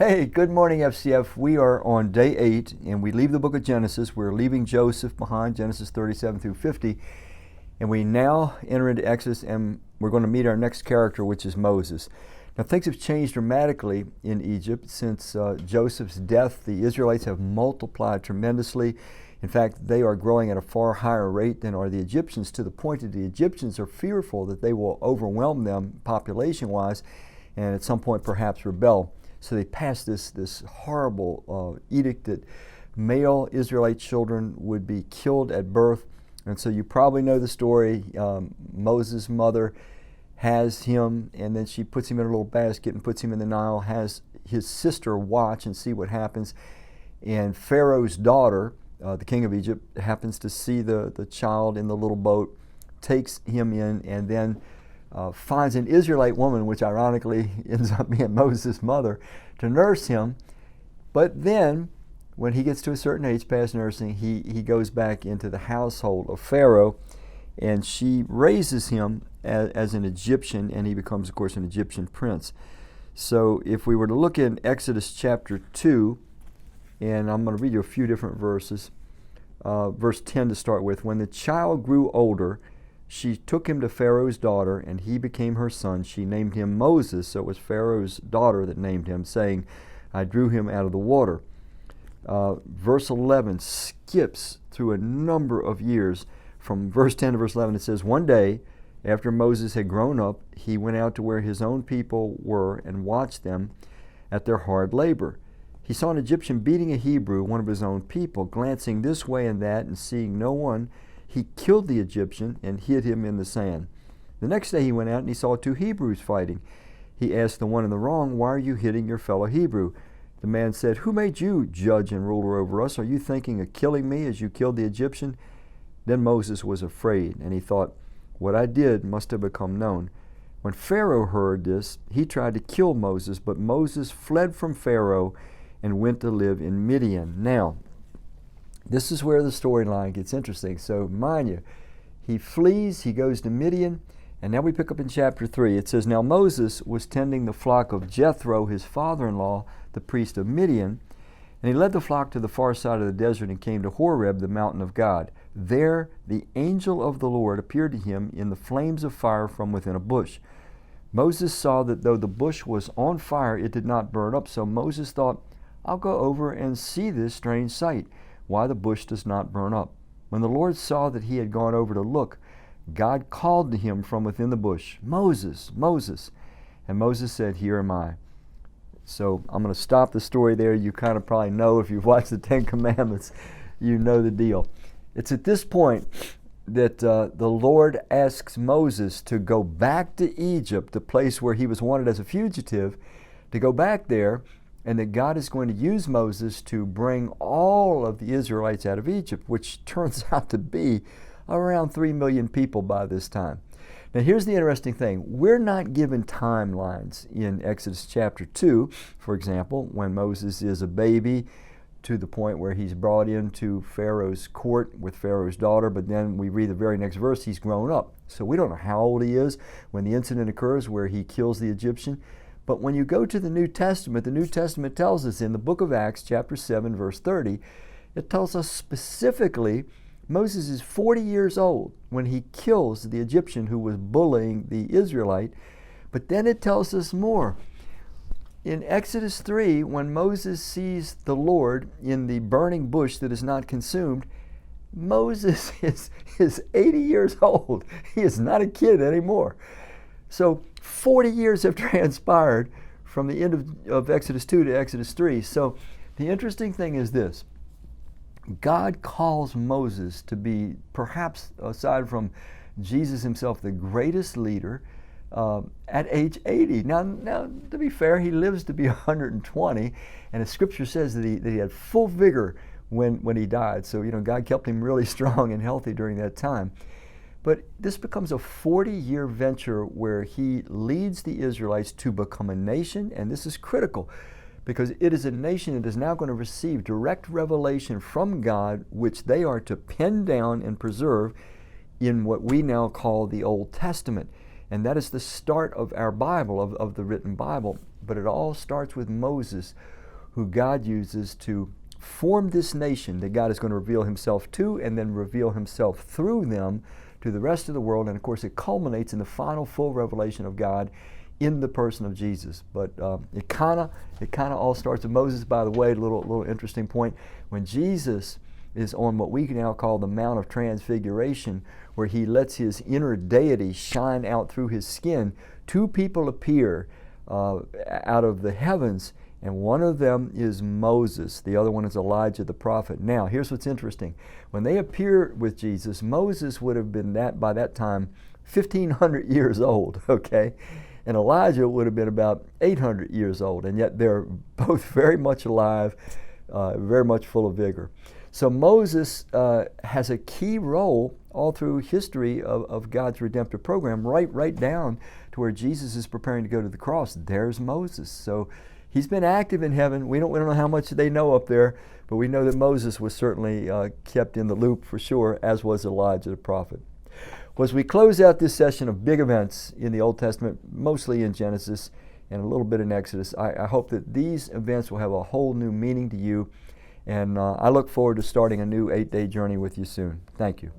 Hey, good morning, FCF. We are on day 8, and we leave the book of Genesis. We're leaving Joseph behind, Genesis 37 through 50. And we now enter into Exodus, and we're going to meet our next character, which is Moses. Now, things have changed dramatically in Egypt since Joseph's death. The Israelites have multiplied tremendously. In fact, they are growing at a far higher rate than are the Egyptians, to the point that the Egyptians are fearful that they will overwhelm them population-wise and at some point perhaps rebel. So they passed this horrible edict that male Israelite children would be killed at birth. And so you probably know the story. Moses' mother has him, and then she puts him in a little basket and puts him in the Nile, has his sister watch and see what happens. And Pharaoh's daughter, the king of Egypt, happens to see the child in the little boat, takes him in, and then finds an Israelite woman, which ironically ends up being Moses' mother, to nurse him. But then, when he gets to a certain age past nursing, he goes back into the household of Pharaoh, and she raises him as an Egyptian, and he becomes, of course, an Egyptian prince. So if we were to look in Exodus chapter 2, and I'm going to read you a few different verses, verse 10 to start with. When the child grew older, she took him to Pharaoh's daughter, and he became her son. She named him Moses, so it was Pharaoh's daughter that named him, saying, I drew him out of the water. Verse 11 skips through a number of years. From verse 10 to verse 11, it says, One day, after Moses had grown up, he went out to where his own people were and watched them at their hard labor. He saw an Egyptian beating a Hebrew, one of his own people. Glancing this way and that and seeing no one, he killed the Egyptian and hid him in the sand. The next day he went out and he saw 2 Hebrews fighting. He asked the one in the wrong, Why are you hitting your fellow Hebrew? The man said, Who made you judge and ruler over us? Are you thinking of killing me as you killed the Egyptian? Then Moses was afraid, and he thought, What I did must have become known. When Pharaoh heard this, he tried to kill Moses, but Moses fled from Pharaoh and went to live in Midian. Now, this is where the storyline gets interesting. So, mind you, he flees, he goes to Midian, and now we pick up in chapter 3. It says, Now Moses was tending the flock of Jethro, his father-in-law, the priest of Midian, and he led the flock to the far side of the desert and came to Horeb, the mountain of God. There the angel of the Lord appeared to him in the flames of fire from within a bush. Moses saw that though the bush was on fire, it did not burn up. So Moses thought, I'll go over and see this strange sight, why the bush does not burn up. When the Lord saw that he had gone over to look, God called to him from within the bush, Moses, Moses. And Moses said, Here am I. So I'm going to stop the story there. You kind of probably know, if you've watched the 10 Commandments, you know the deal. It's at this point that the Lord asks Moses to go back to Egypt, the place where he was wanted as a fugitive, to go back there, and that God is going to use Moses to bring all of the Israelites out of Egypt, which turns out to be around 3 million people by this time. Now here's the interesting thing. We're not given timelines in Exodus chapter 2, for example, when Moses is a baby to the point where he's brought into Pharaoh's court with Pharaoh's daughter, but then we read the very next verse, he's grown up. So we don't know how old he is when the incident occurs where he kills the Egyptian. But when you go to the New Testament tells us in the book of Acts, chapter 7, verse 30, it tells us specifically Moses is 40 years old when he kills the Egyptian who was bullying the Israelite. But then it tells us more. In Exodus 3, when Moses sees the Lord in the burning bush that is not consumed, Moses is 80 years old. He is not a kid anymore. So 40 years have transpired from the end of Exodus 2 to Exodus 3. So the interesting thing is this. God calls Moses to be, perhaps aside from Jesus himself, the greatest leader at age 80. Now, to be fair, he lives to be 120, and the scripture says that he had full vigor when he died. So, God kept him really strong and healthy during that time. But this becomes a 40-year venture where he leads the Israelites to become a nation, and this is critical because it is a nation that is now going to receive direct revelation from God, which they are to pen down and preserve in what we now call the Old Testament. And that is the start of our Bible, of the written Bible. But it all starts with Moses, who God uses to form this nation that God is going to reveal himself to and then reveal himself through them to the rest of the world. And of course it culminates in the final full revelation of God in the person of Jesus. But it kind of all starts with Moses. By the way, a little interesting point. When Jesus is on what we can now call the Mount of Transfiguration, where he lets his inner deity shine out through his skin, two people appear out of the heavens, and one of them is Moses. The other one is Elijah the prophet. Now, here's what's interesting. When they appear with Jesus, Moses would have been by that time 1,500 years old, okay? And Elijah would have been about 800 years old, and yet they're both very much alive, very much full of vigor. So Moses has a key role all through history of God's redemptive program, right down to where Jesus is preparing to go to the cross. There's Moses. So he's been active in heaven. We don't know how much they know up there, but we know that Moses was certainly kept in the loop for sure, as was Elijah the prophet. Well, as we close out this session of big events in the Old Testament, mostly in Genesis and a little bit in Exodus, I hope that these events will have a whole new meaning to you. And I look forward to starting a new 8-day journey with you soon. Thank you.